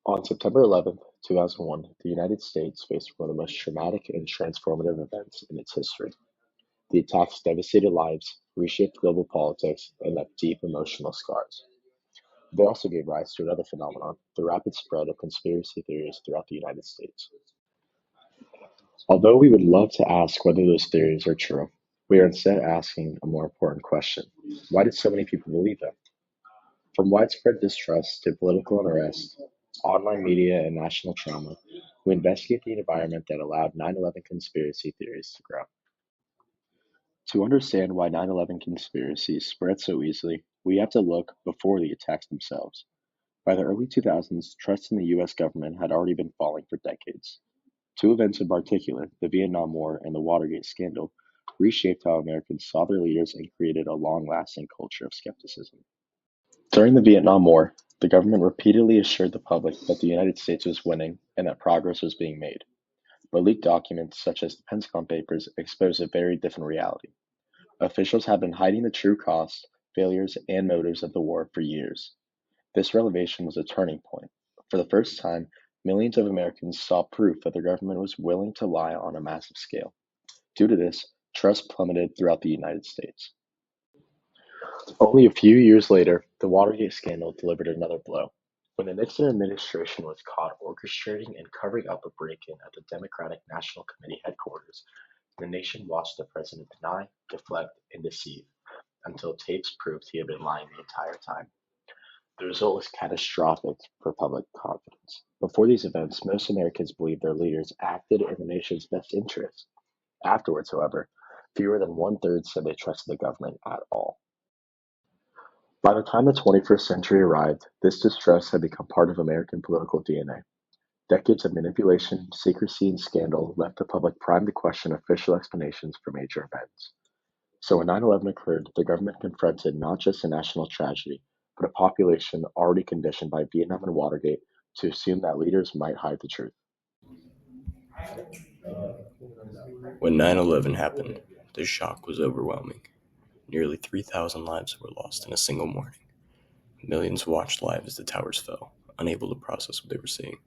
On September 11, 2001, the United States faced one of the most traumatic and transformative events in its history. The attacks devastated lives, reshaped global politics, and left deep emotional scars. They also gave rise to another phenomenon, the rapid spread of conspiracy theories throughout the United States. Although we would love to ask whether those theories are true, we are instead asking a more important question. Why did so many people believe them? From widespread distrust to political unrest, online media, and national trauma, we investigate the environment that allowed 9/11 conspiracy theories to grow. To understand why 9/11 conspiracies spread so easily, we have to look before the attacks themselves. By the early 2000s, trust in the US government had already been falling for decades. Two events in particular, the Vietnam War and the Watergate scandal, reshaped how Americans saw their leaders and created a long lasting culture of skepticism. During the Vietnam War, the government repeatedly assured the public that the United States was winning and that progress was being made. But leaked documents, such as the Pentagon Papers, exposed a very different reality. Officials had been hiding the true costs, failures, and motives of the war for years. This revelation was a turning point. For the first time, millions of Americans saw proof that the government was willing to lie on a massive scale. Due to this, trust plummeted throughout the United States. Only a few years later, the Watergate scandal delivered another blow. When the Nixon administration was caught orchestrating and covering up a break-in at the Democratic National Committee headquarters, the nation watched the president deny, deflect, and deceive until tapes proved he had been lying the entire time. The result was catastrophic for public confidence. Before these events, most Americans believed their leaders acted in the nation's best interest. Afterwards, however, fewer than one-third said they trusted the government at all. By the time the 21st century arrived, this distrust had become part of American political DNA. Decades of manipulation, secrecy, and scandal left the public primed to question official explanations for major events. So when 9/11 occurred, the government confronted not just a national tragedy, but a population already conditioned by Vietnam and Watergate to assume that leaders might hide the truth. When 9/11 happened, the shock was overwhelming. Nearly 3,000 lives were lost in a single morning. Millions watched live as the towers fell, unable to process what they were seeing.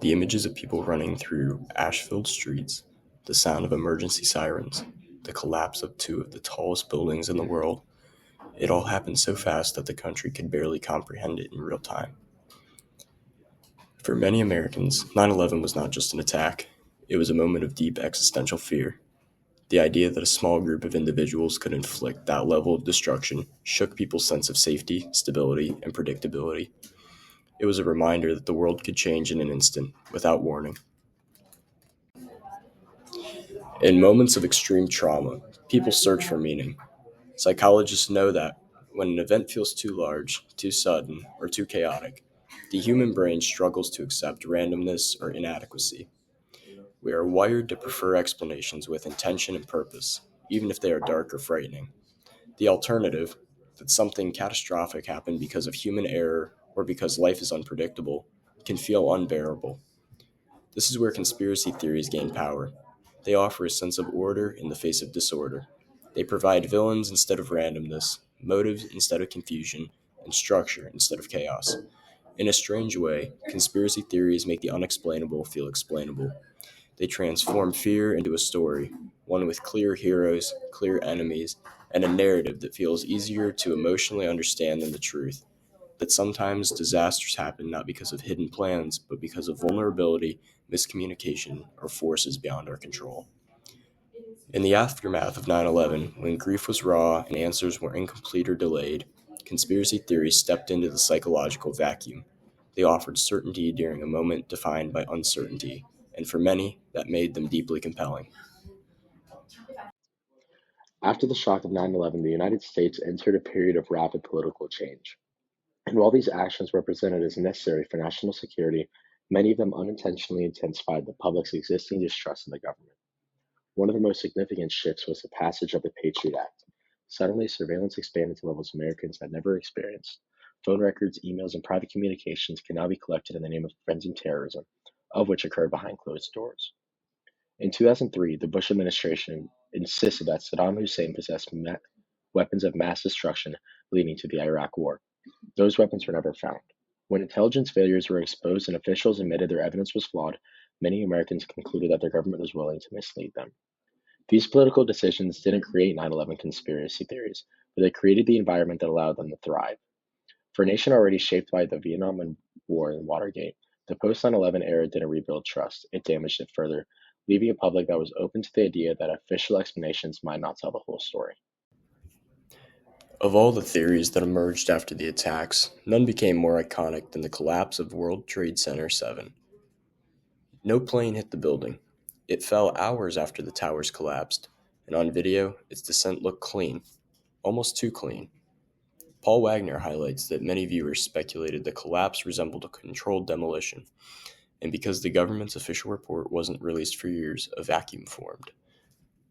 The images of people running through ash-filled streets, the sound of emergency sirens, the collapse of two of the tallest buildings in the world, it all happened so fast that the country could barely comprehend it in real time. For many Americans, 9/11 was not just an attack, it was a moment of deep existential fear. The idea that a small group of individuals could inflict that level of destruction shook people's sense of safety, stability, and predictability. It was a reminder that the world could change in an instant, without warning. In moments of extreme trauma, people search for meaning. Psychologists know that when an event feels too large, too sudden, or too chaotic, the human brain struggles to accept randomness or inadequacy. We are wired to prefer explanations with intention and purpose, even if they are dark or frightening. The alternative, that something catastrophic happened because of human error or because life is unpredictable, can feel unbearable. This is where conspiracy theories gain power. They offer a sense of order in the face of disorder. They provide villains instead of randomness, motives instead of confusion, and structure instead of chaos. In a strange way, conspiracy theories make the unexplainable feel explainable. They transform fear into a story, one with clear heroes, clear enemies, and a narrative that feels easier to emotionally understand than the truth. That sometimes disasters happen not because of hidden plans, but because of vulnerability, miscommunication, or forces beyond our control. In the aftermath of 9/11, when grief was raw and answers were incomplete or delayed, conspiracy theories stepped into the psychological vacuum. They offered certainty during a moment defined by uncertainty, and for many, that made them deeply compelling. After the shock of 9/11, the United States entered a period of rapid political change. And while these actions were presented as necessary for national security, many of them unintentionally intensified the public's existing distrust in the government. One of the most significant shifts was the passage of the Patriot Act. Suddenly, surveillance expanded to levels Americans had never experienced. Phone records, emails, and private communications can now be collected in the name of preventing terrorism, of which occurred behind closed doors. In 2003, the Bush administration insisted that Saddam Hussein possessed weapons of mass destruction leading to the Iraq War. Those weapons were never found. When intelligence failures were exposed and officials admitted their evidence was flawed, many Americans concluded that their government was willing to mislead them. These political decisions didn't create 9/11 conspiracy theories, but they created the environment that allowed them to thrive. For a nation already shaped by the Vietnam War and Watergate, the post 9/11 era didn't rebuild trust, it damaged it further, leaving a public that was open to the idea that official explanations might not tell the whole story. Of all the theories that emerged after the attacks, none became more iconic than the collapse of World Trade Center 7. No plane hit the building. It fell hours after the towers collapsed, and on video, its descent looked clean, almost too clean. Paul Wagner highlights that many viewers speculated the collapse resembled a controlled demolition, and because the government's official report wasn't released for years, a vacuum formed.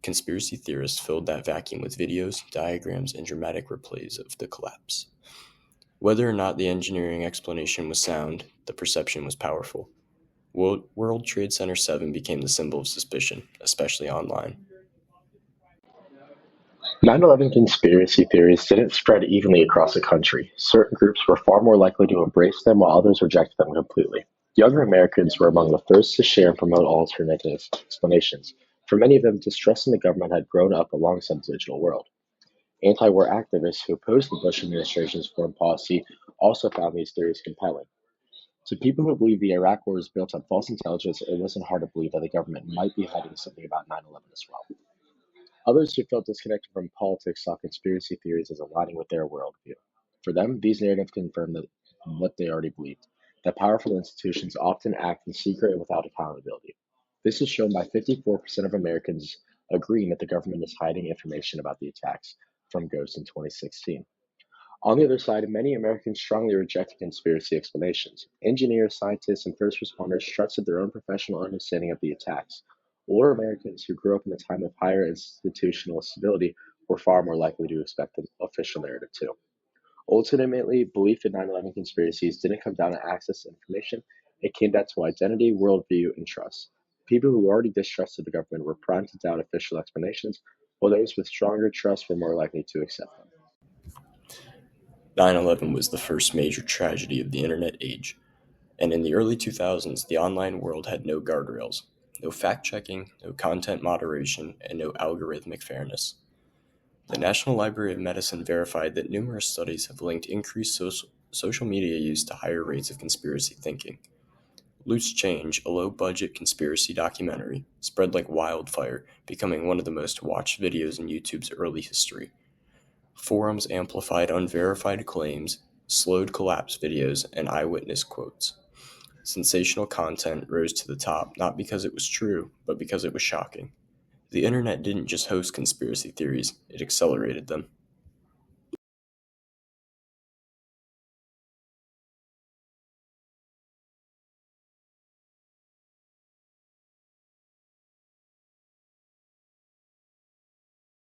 Conspiracy theorists filled that vacuum with videos, diagrams, and dramatic replays of the collapse. Whether or not the engineering explanation was sound, the perception was powerful. World Trade Center 7 became the symbol of suspicion, especially online. 9/11 conspiracy theories didn't spread evenly across the country. Certain groups were far more likely to embrace them while others rejected them completely. Younger Americans were among the first to share and promote alternative explanations. For many of them, distrust in the government had grown up alongside the digital world. Anti-war activists who opposed the Bush administration's foreign policy also found these theories compelling. To people who believe the Iraq War was built on false intelligence, it wasn't hard to believe that the government might be hiding something about 9/11 as well. Others who felt disconnected from politics saw conspiracy theories as aligning with their worldview. For them, these narratives confirmed what they already believed, that powerful institutions often act in secret and without accountability. This is shown by 54% of Americans agreeing that the government is hiding information about the attacks from Ghost in 2016. On the other side, many Americans strongly rejected conspiracy explanations. Engineers, scientists, and first responders trusted their own professional understanding of the attacks. Older Americans who grew up in a time of higher institutional stability were far more likely to expect the official narrative too. Ultimately, belief in 9/11 conspiracies didn't come down to access to information, it came down to identity, worldview, and trust. People who already distrusted the government were primed to doubt official explanations, while those with stronger trust were more likely to accept them. 9/11 was the first major tragedy of the internet age, and in the early 2000s, the online world had no guardrails, no fact-checking, no content moderation, and no algorithmic fairness. The National Library of Medicine verified that numerous studies have linked increased social media use to higher rates of conspiracy thinking. Loose Change, a low-budget conspiracy documentary, spread like wildfire, becoming one of the most watched videos in YouTube's early history. Forums amplified unverified claims, slowed collapse videos, and eyewitness quotes. Sensational content rose to the top not because it was true, but because it was shocking. The internet didn't just host conspiracy theories, it accelerated them.